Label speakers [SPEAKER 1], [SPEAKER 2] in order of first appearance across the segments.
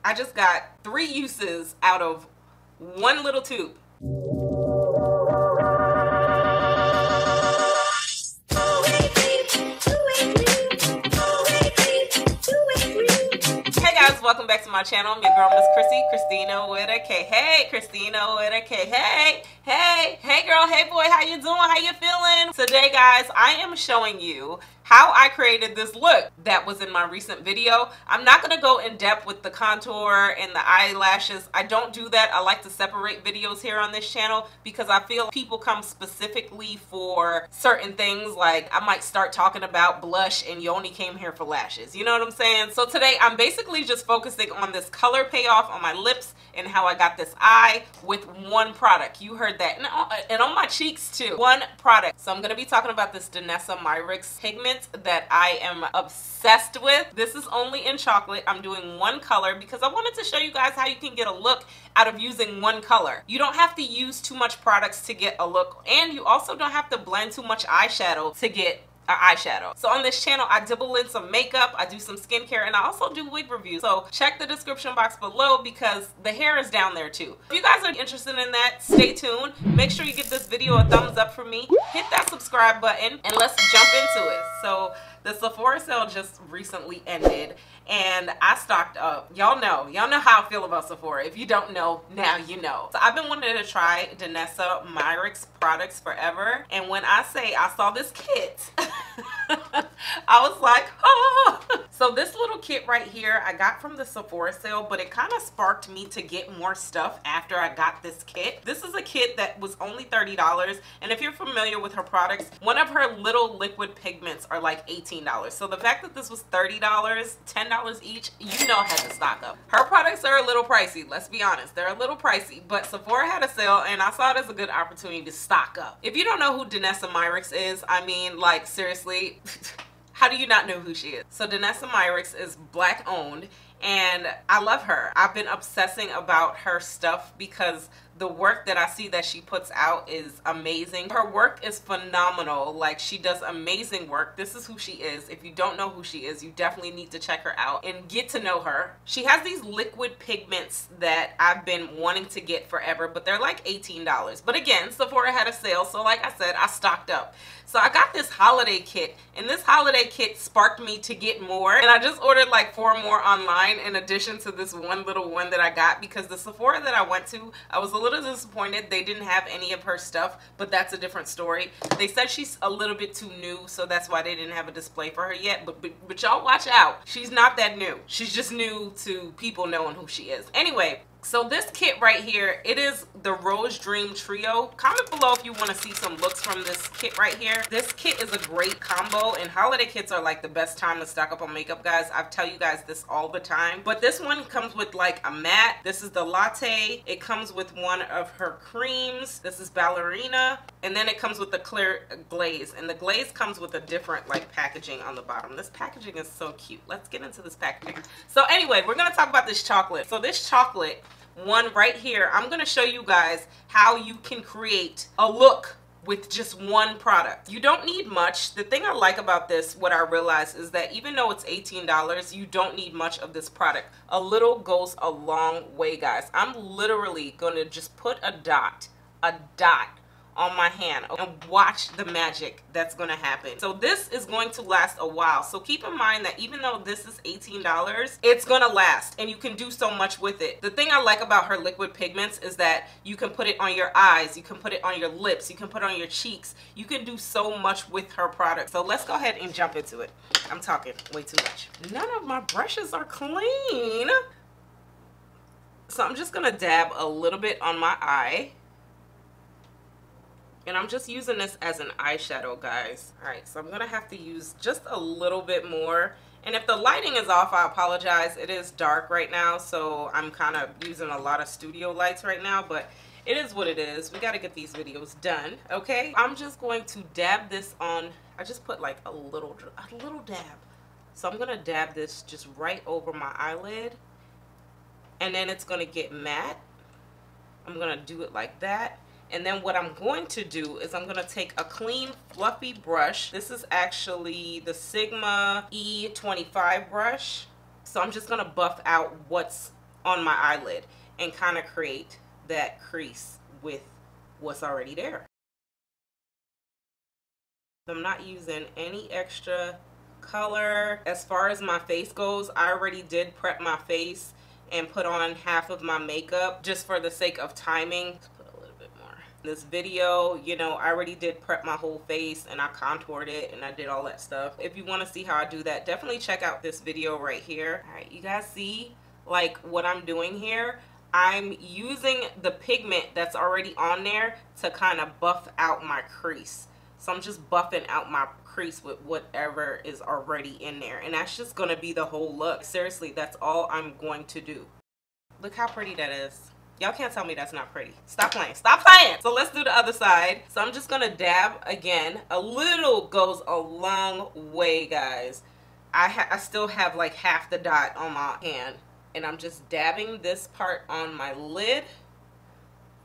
[SPEAKER 1] I just got 3 uses out of one little tube. Hey guys, welcome back to my channel. I'm your girl, Miss Chrissy, Christina with a K. Hey, Christina with a K. Hey girl, hey boy, how you doing? How you feeling? Today guys, I am showing you how I created this look that was in my recent video. I'm not going to go in depth with the contour and the eyelashes. I don't do that. I like to separate videos here on this channel because I feel people come specifically for certain things. Like I might start talking about blush and you only came here for lashes. You know what I'm saying? So today I'm basically just focusing on this color payoff on my lips and how I got this eye with one product. You heard that. And on my cheeks too. One product. So I'm going to be talking about this Danessa Myricks pigment that I am obsessed with. This is only in chocolate. I'm doing one color because I wanted to show you guys how you can get a look out of using one color. You don't have to use too much products to get a look, and you also don't have to blend too much eyeshadow to get eyeshadow. So on this channel, I dabble in some makeup, I do some skincare, and I also do wig reviews. So check the description box below because the hair is down there too. If you guys are interested in that, stay tuned. Make sure you give this video a thumbs up for me. Hit that subscribe button and let's jump into it. So the Sephora sale just recently ended and I stocked up. Y'all know how I feel about Sephora. If you don't know, now you know. So I've been wanting to try Danessa Myricks products forever, and when I say I saw this kit I was like, oh. So this little kit right here I got from the Sephora sale, but it kind of sparked me to get more stuff after I got this kit. This is a kit that was only $30, and if you're familiar with her products, one of her little liquid pigments are like $18. So the fact that this was $30, $10 each, you know I had to stock up. Her products are a little pricey, let's be honest. They're a little pricey, but Sephora had a sale and I saw it as a good opportunity to stock up. If you don't know who Danessa Myricks is, I mean, like, seriously, how do you not know who she is? So Danessa Myricks is Black owned and I love her. I've been obsessing about her stuff because the work that I see that she puts out is amazing. Her work is phenomenal. Like, she does amazing work. This is who she is. If you don't know who she is, you definitely need to check her out and get to know her. She has these liquid pigments that I've been wanting to get forever, but they're like $18. But again, Sephora had a sale, so like I said, I stocked up. So I got this holiday kit, and this holiday kit sparked me to get more, and I just ordered like 4 more online in addition to this one little one that I got, because the Sephora that I went to, I was a little disappointed they didn't have any of her stuff, but that's a different story. They said she's a little bit too new, so that's why they didn't have a display for her yet, but y'all watch out. She's not that new. She's just new to people knowing who she is. Anyway, so this kit right here, it is the Rose Dream Trio. Comment below if you want to see some looks from this kit right here. This kit is a great combo, and holiday kits are like the best time to stock up on makeup, guys. I tell you guys this all the time. But this one comes with like a matte. This is the latte. It comes with one of her creams. This is Ballerina. And then it comes with the clear glaze. And the glaze comes with a different like packaging on the bottom. This packaging is so cute. Let's get into this packaging. So anyway, we're going to talk about this chocolate. So this chocolate one right here, I'm going to show you guys how you can create a look with just one product. You don't need much. The thing I like about this, what I realized, is that even though it's $18, you don't need much of this product. A little goes a long way, guys. I'm literally going to just put a dot on my hand and watch the magic that's going to happen. So this is going to last a while. So keep in mind that even though this is $18, it's going to last and you can do so much with it. The thing I like about her liquid pigments is that you can put it on your eyes, you can put it on your lips, you can put it on your cheeks. You can do so much with her product. So let's go ahead and jump into it. I'm talking way too much. None of my brushes are clean. So I'm just going to dab a little bit on my eye. And I'm just using this as an eyeshadow, guys. All right, so I'm gonna have to use just a little bit more. And if the lighting is off, I apologize. It is dark right now, so I'm kind of using a lot of studio lights right now, but it is what it is. We gotta get these videos done, okay? I'm just going to dab this on. I just put like a little dab. So I'm gonna dab this just right over my eyelid, and then it's gonna get matte. I'm gonna do it like that. And then what I'm going to do is I'm going to take a clean, fluffy brush. This is actually the Sigma E25 brush. So I'm just going to buff out what's on my eyelid and kind of create that crease with what's already there. I'm not using any extra color. As far as my face goes, I already did prep my face and put on half of my makeup just for the sake of timing. Let's put a little bit more. This video, you know, I already did prep my whole face and I contoured it and I did all that stuff. If you want to see how I do that, definitely check out this video right here. All right, you guys see like what I'm doing here? I'm using the pigment that's already on there to kind of buff out my crease. So I'm just buffing out my crease with whatever is already in there. And that's just going to be the whole look. Seriously, that's all I'm going to do. Look how pretty that is. Y'all can't tell me that's not pretty. Stop playing. Stop playing. So let's do the other side. So I'm just going to dab again. A little goes a long way, guys. I still have like half the dot on my hand. And I'm just dabbing this part on my lid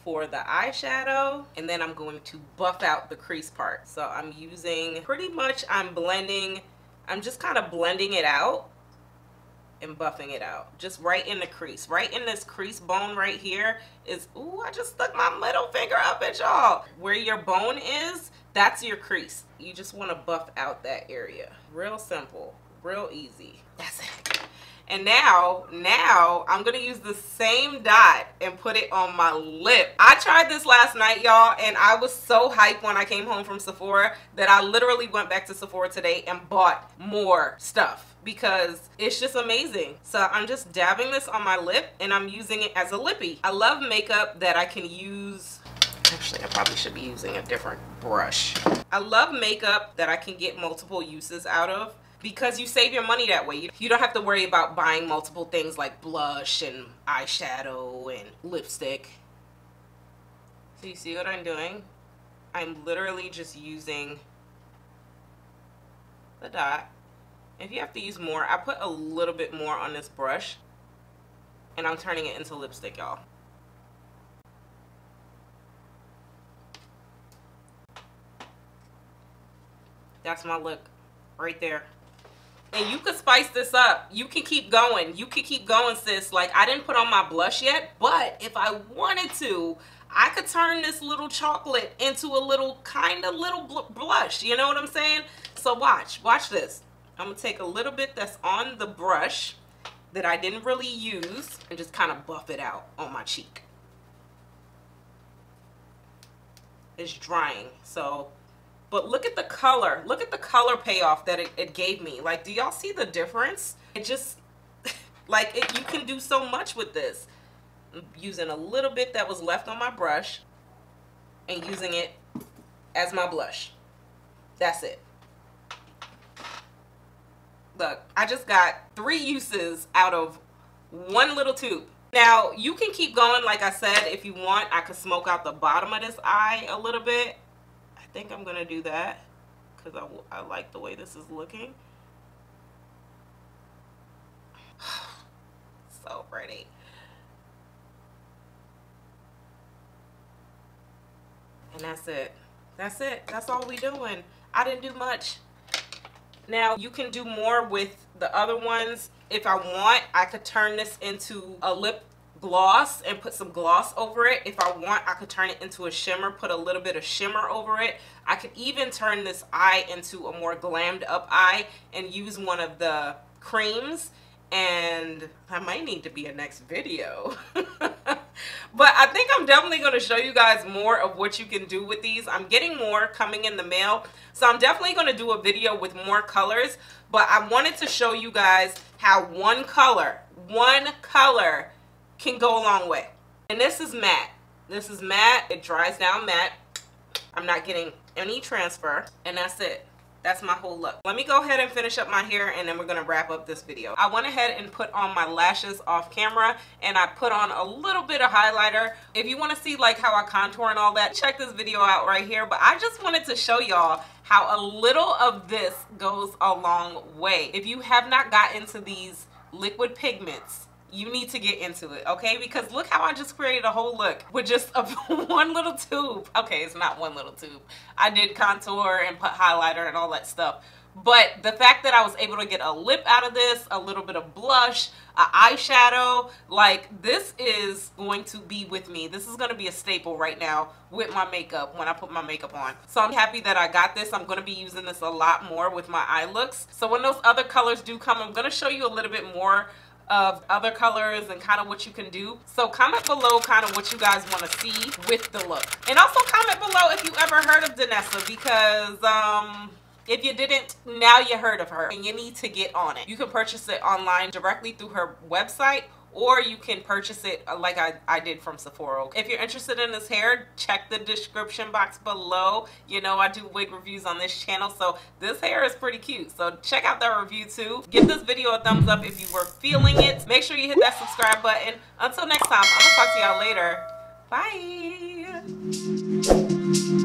[SPEAKER 1] for the eyeshadow, and then I'm going to buff out the crease part. So I'm using, pretty much I'm just kind of blending it out and buffing it out. Just right in the crease. Right in this crease bone right here is, ooh, I just stuck my middle finger up at y'all. Where your bone is, that's your crease. You just want to buff out that area. Real simple, real easy. That's it. And now I'm gonna use the same dot and put it on my lip. I tried this last night, y'all, and I was so hyped when I came home from Sephora that I literally went back to Sephora today and bought more stuff because it's just amazing. So I'm just dabbing this on my lip and I'm using it as a lippy. I love makeup that I can use. Actually, I probably should be using a different brush. I love makeup that I can get multiple uses out of, because you save your money that way. You don't have to worry about buying multiple things like blush and eyeshadow and lipstick. So you see what I'm doing? I'm literally just using the dot. If you have to use more, I put a little bit more on this brush and I'm turning it into lipstick, y'all. That's my look right there. And you could spice this up. You can keep going. You can keep going, sis. Like, I didn't put on my blush yet, but if I wanted to, I could turn this little chocolate into a little kind of little blush. You know what I'm saying? So watch this. I'm gonna take a little bit that's on the brush that I didn't really use and just kind of buff it out on my cheek. It's drying, so. But look at the color. Look at the color payoff that it gave me. Like, do y'all see the difference? It just, like, you can do so much with this. I'm using a little bit that was left on my brush and using it as my blush. That's it. Look, I just got 3 uses out of 1 little tube. Now, you can keep going, like I said, if you want. I could smoke out the bottom of this eye a little bit. I think I'm gonna do that because I like the way this is looking. So pretty. And that's it. That's it. That's all we doing. I didn't do much. Now you can do more with the other ones. If I want, I could turn this into a lip gloss and put some gloss over it. If I want, I could turn it into a shimmer, put a little bit of shimmer over it. I could even turn this eye into a more glammed up eye and use one of the creams, and I might need to be a next video. But I think I'm definitely going to show you guys more of what you can do with these. I'm getting more coming in the mail, so I'm definitely going to do a video with more colors, but I wanted to show you guys how one color can go a long way. And this is matte. This is matte. It dries down matte. I'm not getting any transfer, and that's it. That's my whole look. Let me go ahead and finish up my hair, and then we're gonna wrap up this video. I went ahead and put on my lashes off camera, and I put on a little bit of highlighter. If you wanna see like how I contour and all that, check this video out right here. But I just wanted to show y'all how a little of this goes a long way. If you have not got into these liquid pigments, you need to get into it, okay? Because look how I just created a whole look with just one little tube. Okay, it's not one little tube. I did contour and put highlighter and all that stuff. But the fact that I was able to get a lip out of this, a little bit of blush, an eyeshadow, like this is going to be with me. This is going to be a staple right now with my makeup when I put my makeup on. So I'm happy that I got this. I'm going to be using this a lot more with my eye looks. So when those other colors do come, I'm going to show you a little bit more of other colors and kind of what you can do. So comment below kind of what you guys want to see with the look. And also comment below if you ever heard of Danessa, because if you didn't, now you heard of her and you need to get on it. You can purchase it online directly through her website, or you can purchase it like I did from Sephora. If you're interested in this hair, check the description box below. You know I do wig reviews on this channel, so this hair is pretty cute. So check out that review too. Give this video a thumbs up if you were feeling it. Make sure you hit that subscribe button. Until next time, I'm gonna talk to y'all later. Bye.